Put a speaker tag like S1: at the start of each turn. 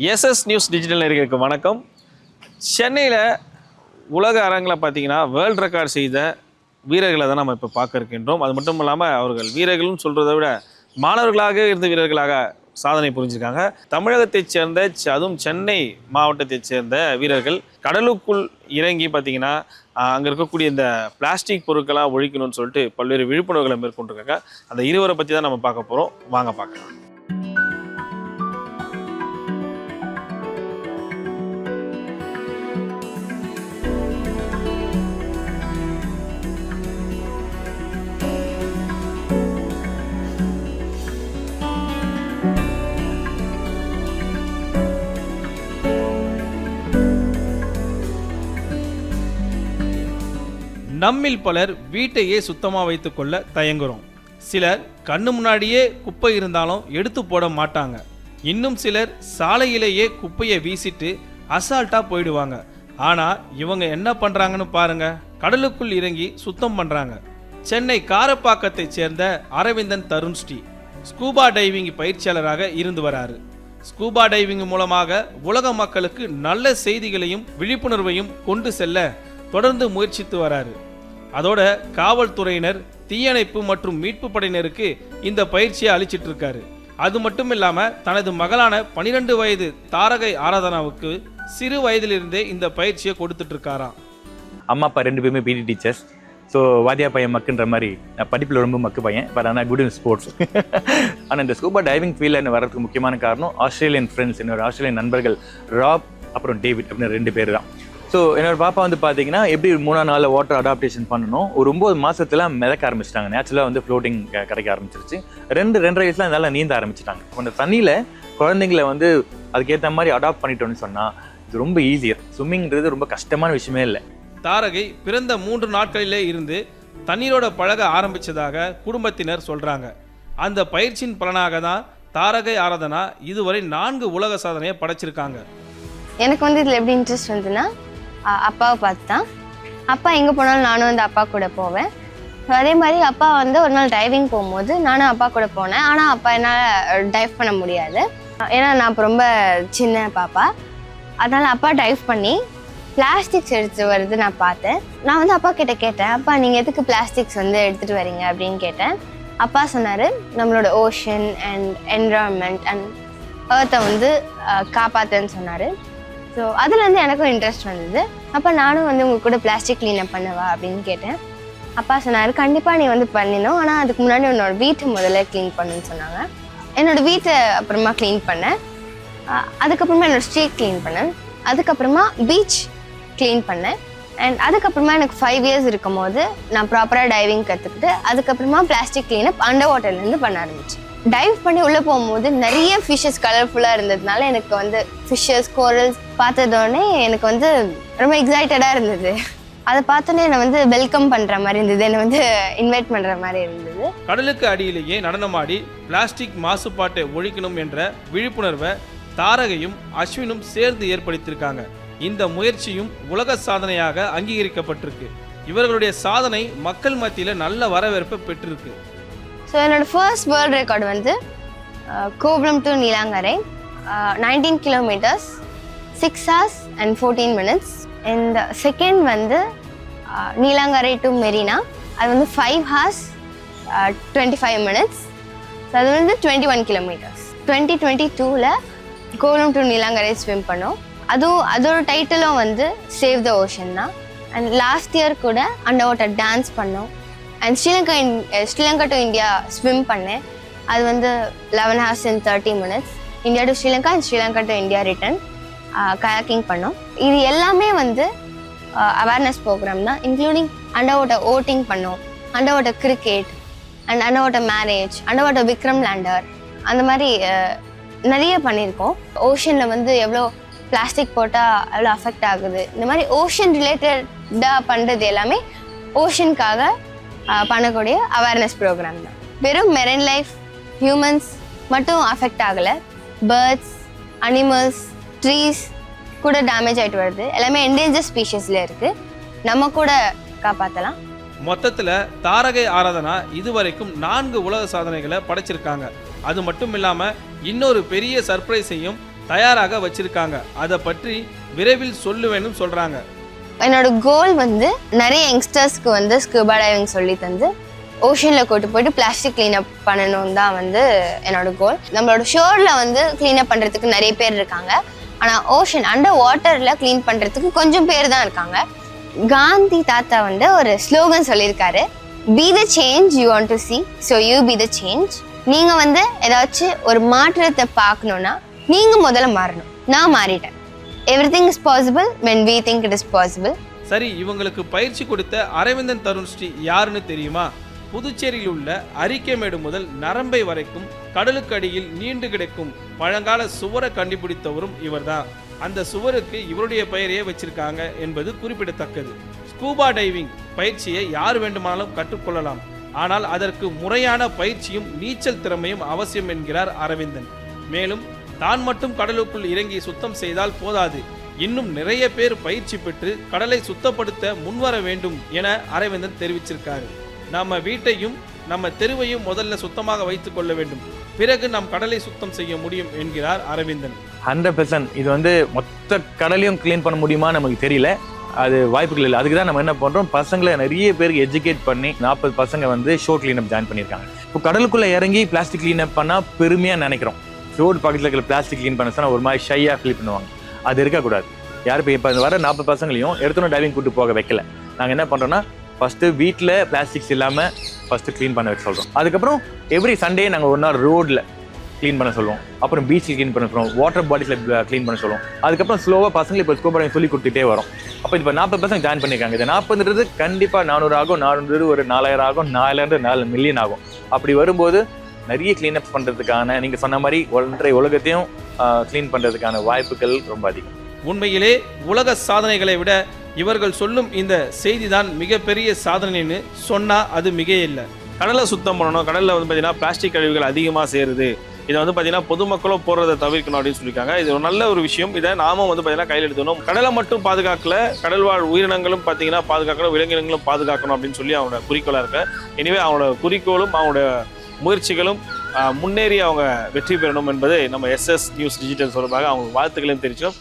S1: SS news digital நேயர்களுக்கு வணக்கம். சென்னையில் உலக அரங்கில் பார்த்தீங்கன்னா வேர்ல்டு ரெக்கார்ட் செய்த வீரர்களை தான் நம்ம இப்போ பார்க்க இருக்கின்றோம். அது மட்டும் இல்லாமல் அவர்கள் வீரர்கள்னு சொல்கிறத விட மாணவர்களாக இருந்த வீரர்களாக சாதனை புரிஞ்சிருக்காங்க. தமிழகத்தைச் சேர்ந்த அதுவும் சென்னை மாவட்டத்தைச் சேர்ந்த வீரர்கள் கடலுக்குள் இறங்கி பார்த்தீங்கன்னா அங்கே இருக்கக்கூடிய இந்த பிளாஸ்டிக் பொருட்களாக ஒழிக்கணும்னு சொல்லிட்டு பல்வேறு விழிப்புணர்வுகளை மேற்கொண்டிருக்காங்க. அந்த இருவரை பற்றி தான் நம்ம பார்க்க போகிறோம். வாங்க பார்க்கலாம்.
S2: நம்மில் பலர் வீட்டையே சுத்தமாக வைத்துக்கொள்ள தயங்குறோம். சிலர் கண்ணு முன்னாடியே குப்பை இருந்தாலும் எடுத்து போட மாட்டாங்க. இன்னும் சிலர் சாலையிலேயே குப்பையை வீசிட்டு அசால்ட்டாக போயிடுவாங்க. ஆனால் இவங்க என்ன பண்ணுறாங்கன்னு பாருங்க, கடலுக்குள் இறங்கி சுத்தம் பண்ணுறாங்க. சென்னை காரப்பாக்கத்தை சேர்ந்த அரவிந்தன் தருண்ஸ்ரீ ஸ்கூபா டைவிங் பயிற்சியாளராக இருந்து வராரு. ஸ்கூபா டைவிங் மூலமாக உலக மக்களுக்கு நல்ல செய்திகளையும் விழிப்புணர்வையும் கொண்டு செல்ல தொடர்ந்து முயற்சித்து வராரு. அதோட காவல்துறையினர், தீயணைப்பு மற்றும் மீட்பு படையினருக்கு இந்த பயிற்சியை அளிச்சிட்டு இருக்காரு. அது மட்டும் இல்லாம தனது மகளான 12 வயது தாரகை ஆராதனாவுக்கு சிறு வயதிலிருந்தே இந்த பயிற்சியை கொடுத்துட்டு இருக்காராம்.
S3: அம்மா அப்பா 2 பேருமே பிடி டீச்சர்ஸ். ஸோ வாத்தியா பையன் மக்குன்ற மாதிரி படிப்பில் ரொம்ப மக்கு பையன், பட் ஆனால் குட் இன் ஸ்போர்ட்ஸ். ஆனால் இந்த ஸ்கூபா டைவிங் ஃபீல்டில் வர்றதுக்கு முக்கியமான காரணம் ஆஸ்திரேலியன் ஃப்ரெண்ட்ஸ், என்னோட ஆஸ்திரேலியன் நண்பர்கள் ராப் அப்புறம் டேவிட் அப்படின்னு 2 பேர் தான். ஸோ என்னோட பாப்பா வந்து பார்த்தீங்கன்னா எப்படி 3 நாளில் வாட்டர் அடாப்டேஷன் பண்ணணும், ஒரு 9 மாதத்துல மிதக்க ஆரம்பிச்சிட்டாங்க. நேச்சுரலாக வந்து ஃப்ளோட்டிங் கிடைக்க ஆரம்பிச்சிருச்சு. 2-2.5 வயசுல நல்லா நீந்த ஆரம்பிச்சிட்டாங்க. அந்த தண்ணியில் குழந்தைங்களை வந்து அதுக்கேற்ற மாதிரி அடாப்ட் பண்ணிட்டோன்னு சொன்னால் இது ரொம்ப ஈஸியர். ஸ்விம்மிங்கிறது ரொம்ப கஷ்டமான விஷயமே இல்லை.
S2: தாரகை பிறந்த 3 நாட்களிலே இருந்து தண்ணீரோட பழக ஆரம்பிச்சதாக குடும்பத்தினர் சொல்றாங்க. அந்த பயிற்சியின் பலனாக தான் தாரகை ஆராதனா இதுவரை 4 உலக சாதனையை படைச்சிருக்காங்க.
S4: எனக்கு வந்து இதில் எப்படி இன்ட்ரெஸ்ட் வந்துன்னா, அப்பாவை பார்த்து தான். அப்பா எங்கே போனாலும் நானும் வந்து அப்பா கூட போவேன். அதே மாதிரி அப்பா வந்து ஒரு நாள் டைவிங் போகும்போது நானும் அப்பா கூட போனேன். ஆனால் அப்பா என்னால் டைவ் பண்ண முடியாது, ஏன்னா நான் இப்போ ரொம்ப சின்ன பாப்பா. அதனால் அப்பா டைவ் பண்ணி பிளாஸ்டிக்ஸ் எடுத்து வருது நான் பார்த்தேன். நான் வந்து அப்பா கிட்ட கேட்டேன், அப்பா நீங்கள் எதுக்கு பிளாஸ்டிக்ஸ் வந்து எடுத்துகிட்டு வரீங்க அப்படின்னு கேட்டேன். அப்பா சொன்னார், நம்மளோட ஓஷன் அண்ட் என்விரான்மெண்ட் அண்ட் ஏர்த்தை வந்து காப்பாற்றுன்னு சொன்னார். ஸோ அதுலேருந்து எனக்கும் இன்ட்ரெஸ்ட் வந்தது. அப்போ நானும் வந்து உங்கள் கூட பிளாஸ்டிக் க்ளீனப் பண்ணவா அப்படின்னு கேட்டேன். அப்பா சொன்னார், கண்டிப்பாக நீ வந்து பண்ணினோம், ஆனால் அதுக்கு முன்னாடி உன்னோட வீட்டை முதல்ல க்ளீன் பண்ணுன்னு சொன்னாங்க. என்னோடய வீட்டை அப்புறமா க்ளீன் பண்ணேன். அதுக்கப்புறமா என்னோடய ஸ்ட்ரீட் க்ளீன் பண்ணேன். அதுக்கப்புறமா பீச் க்ளீன் பண்ணேன். அண்ட் அதுக்கப்புறமா எனக்கு 5 இயர்ஸ் இருக்கும் போது நான் ப்ராப்பராக டைவிங் கற்றுக்கிட்டு அதுக்கப்புறமா பிளாஸ்டிக் க்ளீனப் அண்டர் வாட்டர்லேருந்து பண்ண ஆரம்பித்தேன். டைவ் பண்ணி உள்ளே போகும்போது நிறைய ஃபிஷ்ஷஸ் கலர்ஃபுல்லாக இருந்ததுனால எனக்கு வந்து ஃபிஷ்ஷஸ், கோரல்ஸ் பார்த்ததோடனே எனக்கு வந்து ரொம்ப எக்ஸைட்டடாக இருந்தது. அதை பார்த்தோன்னே என்னை வந்து வெல்கம் பண்ணுற மாதிரி இருந்தது, என்னை வந்து இன்வைட் பண்ணுற மாதிரி இருந்தது.
S2: கடலுக்கு அடியிலேயே நடனமாடி பிளாஸ்டிக் மாசுபாட்டை ஒழிக்கணும் என்ற விழிப்புணர்வை தாரகையும் அஸ்வினும் சேர்ந்து ஏற்படுத்தியிருக்காங்க. இந்த முயற்சியும் உலக சாதனையாக அங்கீகரிக்கப்பட்டிருக்கு. இவர்களுடைய சாதனை மக்கள் மத்தியில் நல்ல வரவேற்பை பெற்றிருக்கு.
S4: ஸோ என்னோடய ஃபர்ஸ்ட் வேர்ல்டு ரெக்கார்டு வந்து Kovalam to Neelankarai 19 kilometres 6 hours and 14 minutes. இந்த செகண்ட் வந்து நீலாங்கரை டு மெரினா, அது வந்து 5 hours 25 minutes. ஸோ அது வந்து 21 கிலோமீட்டர்ஸ். 2022ல் கோவளம் டு நீலாங்கரை ஸ்விம் பண்ணோம். அதோட டைட்டிலும் வந்து சேவ் த ஓஷன் தான். அண்ட் லாஸ்ட் இயர் கூட அண்டர் வாட்டர் டான்ஸ் பண்ணோம். And Sri Lanka to India swim பண்ணேன். அது வந்து 11 hours and 30 minutes. India to Sri Lanka and Sri Lanka to India return kayaking பண்ணோம். இது எல்லாமே வந்து அவேர்னஸ் ப்ரோக்ராம் தான், இன்க்ளூடிங் அண்டர் வாட்டர் ஓட்டிங் பண்ணோம், under water cricket and under water marriage, under water Vikram lander, அந்த மாதிரி நிறைய பண்ணியிருக்கோம். ஓஷனில் வந்து எவ்வளோ பிளாஸ்டிக் போட்டால் எவ்வளோ அஃபெக்ட் ஆகுது, இந்த மாதிரி ஓஷன் ரிலேட்டடாக பண்ணுறது எல்லாமே ஓஷனுக்காக பண்ணக்கூடிய அவேர்னஸ் ப்ரோக்ராம் தான். வெறும் மெரைன் லைஃப், ஹியூமன்ஸ் மட்டும் அஃபெக்ட் ஆகலை, பேர்ட்ஸ், அனிமல்ஸ், ட்ரீஸ் கூட டேமேஜ் ஆகிட்டு வருது. எல்லாமே என்டேஞ்சர் ஸ்பீஷஸில் இருக்குது, நம்ம கூட காப்பாற்றலாம்.
S2: மொத்தத்தில் தாரகை ஆராதனா இதுவரைக்கும் 4 உலக சாதனைகளை படைச்சிருக்காங்க. அது மட்டும் இல்லாமல் இன்னொரு பெரிய சர்ப்ரைஸையும் தயாராக வச்சிருக்காங்க. அதை பற்றி விரைவில் சொல்லுவேன்னு சொல்றாங்க.
S4: என்னோட கோல் வந்து நிறைய யங்ஸ்டர்ஸ்க்கு வந்து ஸ்கூபா டைவிங் சொல்லி தந்து ஓஷனில் கூட்டு போயிட்டு பிளாஸ்டிக் க்ளீனப் பண்ணணும் தான் வந்து என்னோட கோல். நம்மளோட ஷோரில் வந்து க்ளீனப் பண்ணுறதுக்கு நிறைய பேர் இருக்காங்க, ஆனால் ஓஷன் அண்டர் வாட்டரில் க்ளீன் பண்ணுறதுக்கு கொஞ்சம் பேர் தான் இருக்காங்க. காந்தி தாத்தா வந்து ஒரு ஸ்லோகன் சொல்லியிருக்காரு, be the change you want to see, so you be the change. நீங்கள் வந்து ஏதாச்சும் ஒரு மாற்றத்தை பார்க்கணுன்னா நீங்கள் முதல்ல மாறணும். நான் மாறிட்டேன். Everything is possible when we think it is possible.
S2: சரி, இவங்களுக்கு பயிற்சி கொடுத்த அரவிந்தன் தருண் ஸ்ரீ யாருன்னு தெரியுமா? புதுச்சேரியில் உள்ள அரிக்கமேடு முதல் நரம்பை வரைக்கும் கடலுக்கு அடியில் நீண்டு கிடக்கும் பழங்கால சுவரை கண்டுபிடித்தவரும் இவர்தான். அந்த சுவருக்கு இவருடைய பெயரையே வச்சிருக்காங்க என்பது குறிப்பிடத்தக்கது. ஸ்கூபா டைவிங் பயிற்சியை யார் வேண்டுமானாலும் கற்றுக்கொள்ளலாம், ஆனால் அதற்கு முறையான பயிற்சியும் நீச்சல் திறமையும் அவசியம் என்கிறார் அரவிந்தன். மேலும் தான் மட்டும் கடலுக்குள் இறங்கி சுத்தம் செய்தால் போதாது, இன்னும் நிறைய பேர் பயிற்சி பெற்று கடலை சுத்தப்படுத்த முன்வர வேண்டும் என அரவிந்தன் தெரிவிச்சிருக்காரு. நம்ம வீட்டையும் நம்ம தெருவையும் முதல்ல சுத்தமாக வைத்துக் கொள்ள வேண்டும், பிறகு நாம் கடலை சுத்தம் செய்ய முடியும் என்கிறார் அரவிந்தன்.
S3: 100% இது வந்து மொத்த கடலையும் க்ளீன் பண்ண முடியுமா நமக்கு தெரியல, அது வாய்ப்புகள் இல்லை. அதுக்கு தான் நம்ம என்ன பண்ணுறோம், பசங்களை நிறைய பேருக்கு எஜுகேட் பண்ணி 40 பசங்க வந்து ஷோ கிளீனப் ஜாயின் பண்ணியிருக்காங்க. இப்போ கடலுக்குள்ளே இறங்கி பிளாஸ்டிக் கிளீனப் பண்ணால் பெருமையாக நினைக்கிறோம். ரோடு பக்கத்தில் இருக்கிற பிளாஸ்டிக் க்ளீன் பண்ண சொன்னால் ஒரு மாதிரி ஷையாக ஃபீல் பண்ணுவாங்க. அது இருக்கக்கூடாது. யார் இப்போ வர 40 பசங்களையும் எடுத்தோன்னு டைவிங் கூட்டு போக வைக்கல. நாங்கள் என்ன பண்ணுறோன்னா, ஃபஸ்ட்டு வீட்டில் பிளாஸ்டிக்ஸ் இல்லாமல் ஃபஸ்ட்டு க்ளீன் பண்ண வைக்க சொல்கிறோம். அதுக்கப்புறம் எவ்ரி சண்டே நாங்கள் ஒரு நாள் ரோடில் க்ளீன் பண்ண சொல்லுவோம், அப்புறம் பீச்சில் க்ளீன் பண்ண சொல்லுவோம், வாட்டர் பாடிஸில் க்ளீன் பண்ண சொல்லுவோம். அதுக்கப்புறம் ஸ்லோவாக பசங்களை இப்போ ஸ்கூபா டைவிங் சொல்லி கொடுத்துட்டே வரும். அப்போ இப்போ 40 பசங்க ஜாயின் பண்ணியிருக்காங்க. இது 40ன்றது கண்டிப்பாக 400 ஆகும், 400 ஒரு 4000 ஆகும், 4 மில்லியன் ஆகும். அப்படி வரும்போது நிறைய க்ளீனப் பண்ணுறதுக்கான, நீங்கள் சொன்ன மாதிரி ஒன்றை உலகத்தையும் க்ளீன் பண்ணுறதுக்கான வாய்ப்புகள் ரொம்ப அதிகம்.
S2: உண்மையிலே உலக சாதனைகளை விட இவர்கள் சொல்லும் இந்த செய்திதான் மிகப்பெரிய சாதனைன்னு சொன்னா அது மிக இல்லை.
S1: கடலை சுத்தம் பண்ணணும். கடலில் வந்து பார்த்தீங்கன்னா பிளாஸ்டிக் கழிவுகள் அதிகமாக சேருது. இதை வந்து பார்த்தீங்கன்னா பொதுமக்களும் போடுறதை தவிர்க்கணும் அப்படின்னு சொல்லியிருக்காங்க. இது ஒரு நல்ல ஒரு விஷயம். இதை நாமும் வந்து பார்த்தீங்கன்னா கையில் எடுத்துக்கணும். கடலை மட்டும் பாதுகாக்கல, கடல்வாழ் உயிரினங்களும் பார்த்தீங்கன்னா பாதுகாக்கணும், விலங்கினங்களும் பாதுகாக்கணும் அப்படின்னு சொல்லி அவங்களோட குறிக்கோளாக இருக்கு. எனவே அவங்களோட குறிக்கோளும் அவங்களோட முயற்சிகளும் முன்னேறி அவங்க வெற்றி பெறணும் என்பதை நம்ம SS நியூஸ் டிஜிட்டல் சார்பாக அவங்க வாழ்த்துக்களையும் தெரிவிச்சோம்.